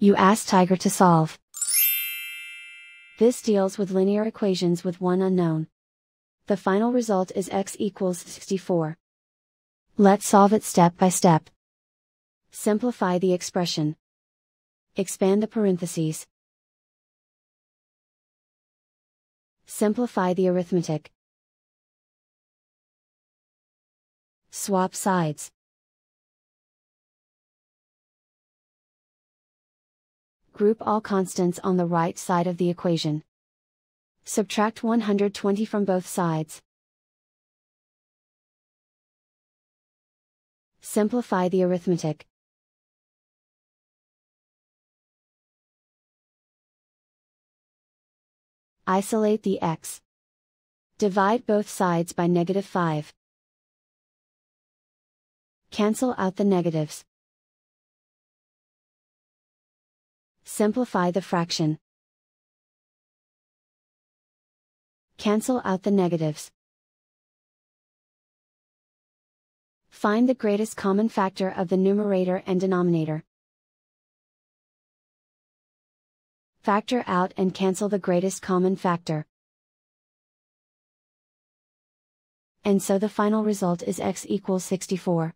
You ask Tiger to solve. This deals with linear equations with one unknown. The final result is x equals 64. Let's solve it step by step. Simplify the expression. Expand the parentheses. Simplify the arithmetic. Swap sides. Group all constants on the right side of the equation. Subtract 120 from both sides. Simplify the arithmetic. Isolate the x. Divide both sides by -5. Cancel out the negatives. Simplify the fraction. Cancel out the negatives. Find the greatest common factor of the numerator and denominator. Factor out and cancel the greatest common factor. And so the final result is x equals 64.